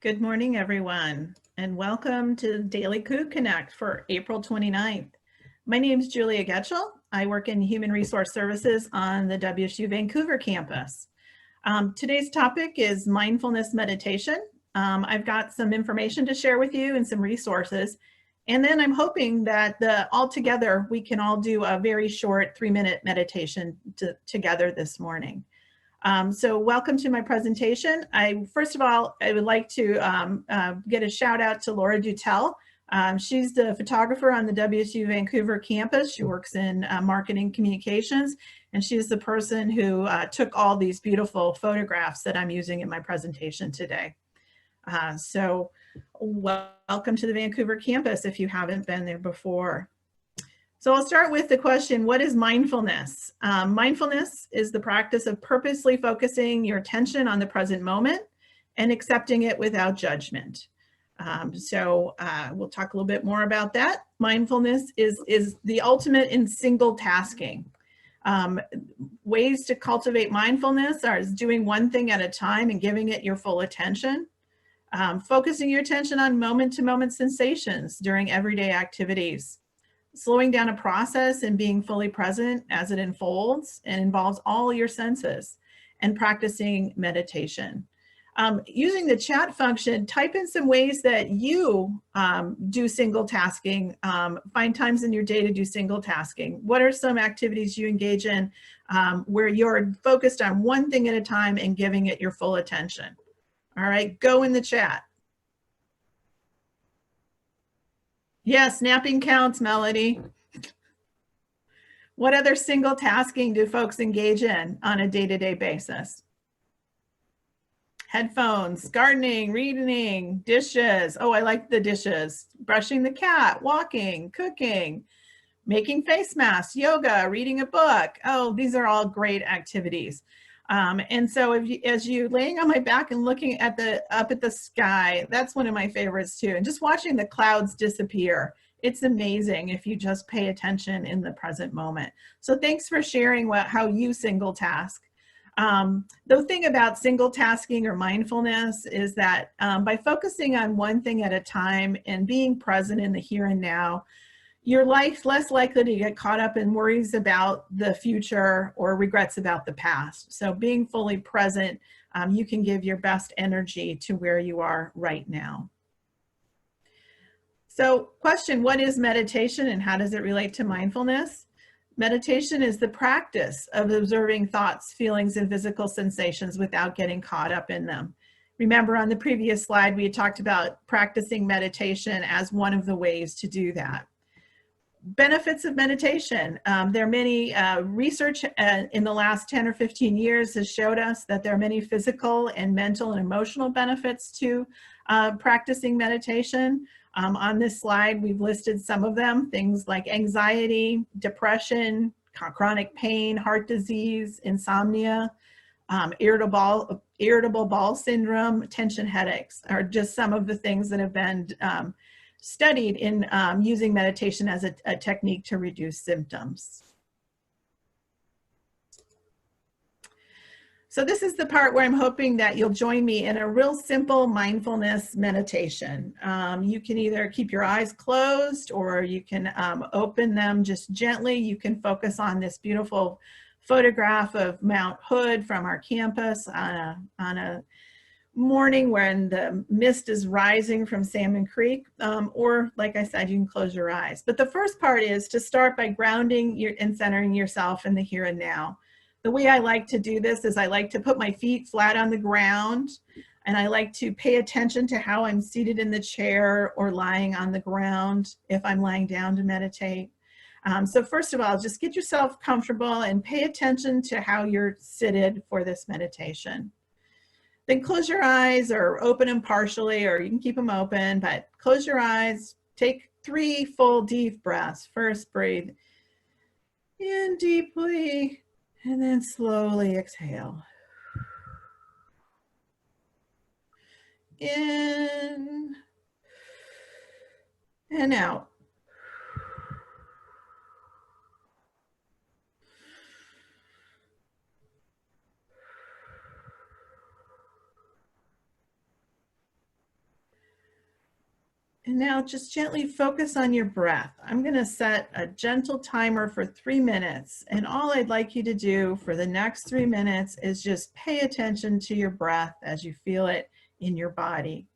Good morning, everyone, and welcome to Daily Coup Connect for April 29th. My name is Julia Getchell. I work in Human Resource Services on the WSU Vancouver campus. Today's topic is mindfulness meditation. I've got some information to share with you and some resources, and then I'm hoping that all together we can all do a very short 3-minute meditation together this morning. So welcome to my presentation. First of all, I would like to get a shout out to Laura Dutel. She's the photographer on the WSU Vancouver campus. She works in marketing communications, and she's the person who took all these beautiful photographs that I'm using in my presentation today. So welcome to the Vancouver campus if you haven't been there before. So I'll start with the question, what is mindfulness? Mindfulness is the practice of purposely focusing your attention on the present moment and accepting it without judgment. We'll talk a little bit more about that. Mindfulness is the ultimate in single tasking. Ways to cultivate mindfulness are doing one thing at a time and giving it your full attention. Focusing your attention on moment-to-moment sensations during everyday activities. Slowing down a process and being fully present as it unfolds and involves all your senses, and practicing meditation. Using the chat function, type in some ways that you do single tasking. Find times in your day to do single tasking. What are some activities you engage in where you're focused on one thing at a time and giving it your full attention? All right, go in the chat. Yes, napping counts, Melody. What other single tasking do folks engage in on a day-to-day basis? Headphones, gardening, reading, dishes. Oh, I like the dishes. Brushing the cat, walking, cooking, making face masks, yoga, reading a book. Oh, these are all great activities. And so as you laying on my back and looking at up at the sky, that's one of my favorites too. And just watching the clouds disappear. It's amazing if you just pay attention in the present moment. So thanks for sharing how you single task. The thing about single tasking or mindfulness is that by focusing on one thing at a time and being present in the here and now, your life's less likely to get caught up in worries about the future or regrets about the past. So being fully present, you can give your best energy to where you are right now. So question, what is meditation and how does it relate to mindfulness? Meditation is the practice of observing thoughts, feelings, and physical sensations without getting caught up in them. Remember on the previous slide, we had talked about practicing meditation as one of the ways to do that. Benefits of meditation. There are many research in the last 10 or 15 years has showed us that there are many physical and mental and emotional benefits to practicing meditation. On this slide, we've listed some of them, things like anxiety, depression, chronic pain, heart disease, insomnia, irritable bowel syndrome, tension headaches are just some of the things that have been studied in using meditation as a technique to reduce symptoms. So this is the part where I'm hoping that you'll join me in a real simple mindfulness meditation. You can either keep your eyes closed or you can open them just gently. You can focus on this beautiful photograph of Mount Hood from our campus on a morning when the mist is rising from Salmon Creek, or like I said, you can close your eyes. But the first part is to start by grounding and centering yourself in the here and now. The way I like to do this is I like to put my feet flat on the ground, and I like to pay attention to how I'm seated in the chair or lying on the ground if I'm lying down to meditate. So first of all, just get yourself comfortable and pay attention to how you're seated for this meditation. Then close your eyes or open them partially, or you can keep them open, but close your eyes. Take 3 full deep breaths. First, breathe in deeply and then slowly exhale. In and out. And now just gently focus on your breath. I'm going to set a gentle timer for 3 minutes. And all I'd like you to do for the next 3 minutes is just pay attention to your breath as you feel it in your body.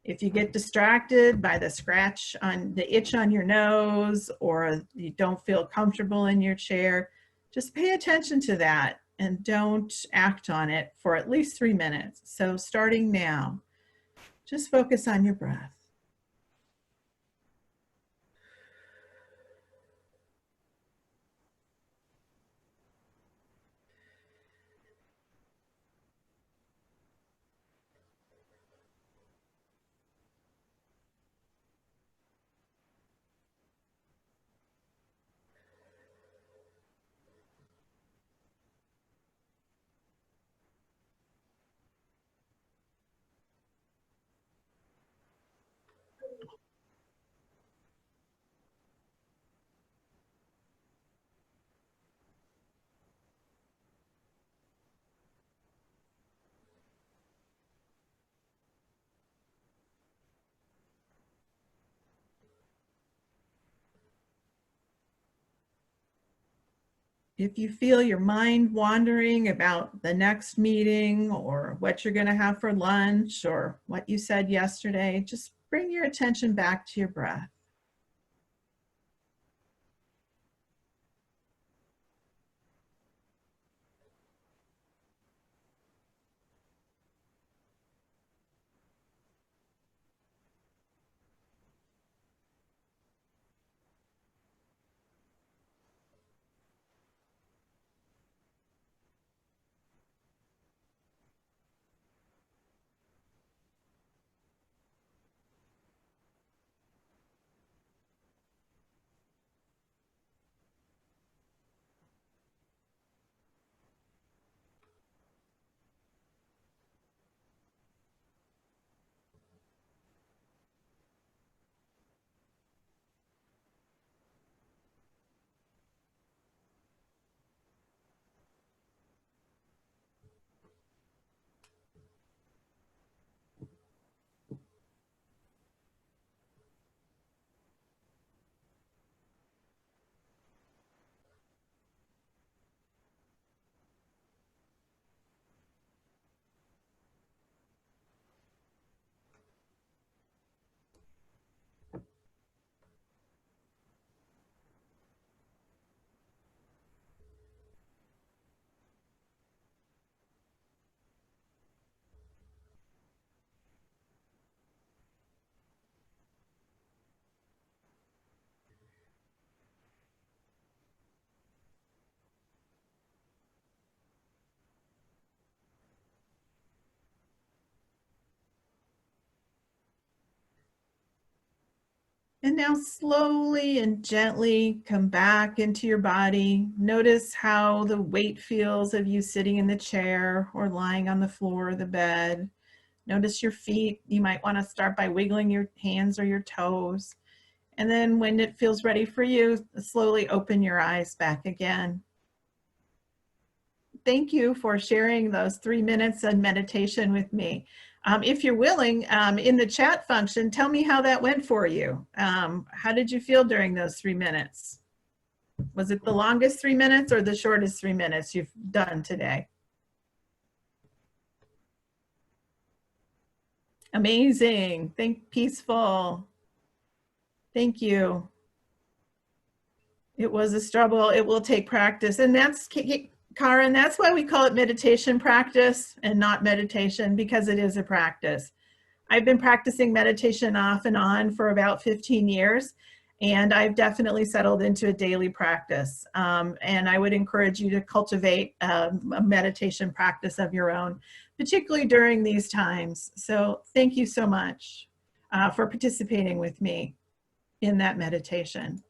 If you get distracted by the scratch on the itch on your nose, or you don't feel comfortable in your chair, just pay attention to that and don't act on it for at least 3 minutes. So starting now, just focus on your breath. If you feel your mind wandering about the next meeting or what you're going to have for lunch or what you said yesterday, just bring your attention back to your breath. And now slowly and gently come back into your body. Notice how the weight feels of you sitting in the chair or lying on the floor of the bed. Notice your feet. You might want to start by wiggling your hands or your toes. And then when it feels ready for you, slowly open your eyes back again. Thank you for sharing those 3 minutes of meditation with me. If you're willing, in the chat function, tell me how that went for you. How did you feel during those 3 minutes? Was it the longest 3 minutes or the shortest 3 minutes you've done today? Amazing. Peaceful. Thank you. It was a struggle. It will take practice. And that's, Karen, that's why we call it meditation practice and not meditation, because it is a practice. I've been practicing meditation off and on for about 15 years, and I've definitely settled into a daily practice. And I would encourage you to cultivate a meditation practice of your own, particularly during these times. So thank you so much for participating with me in that meditation.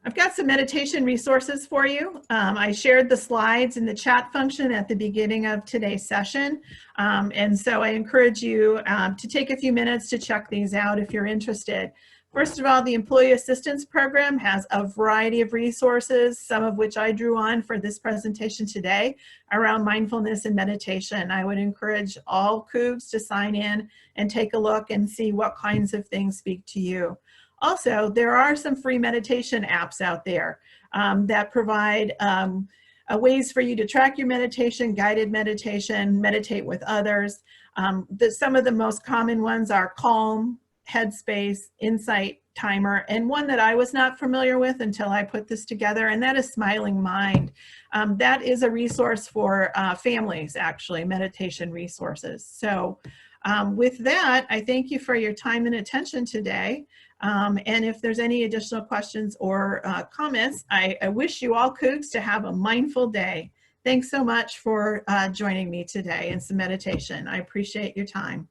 I've got some meditation resources for you. I shared the slides in the chat function at the beginning of today's session. And so I encourage you to take a few minutes to check these out if you're interested. First of all, the Employee Assistance Program has a variety of resources, some of which I drew on for this presentation today around mindfulness and meditation. I would encourage all Cougs to sign in and take a look and see what kinds of things speak to you. Also, there are some free meditation apps out there that provide ways for you to track your meditation, guided meditation, meditate with others. Some of the most common ones are Calm, Headspace, Insight Timer, and one that I was not familiar with until I put this together, and that is Smiling Mind. That is a resource for families, actually, meditation resources. So with that, I thank you for your time and attention today. And if there's any additional questions or comments, I wish you all Cougs to have a mindful day. Thanks so much for joining me today in some meditation. I appreciate your time.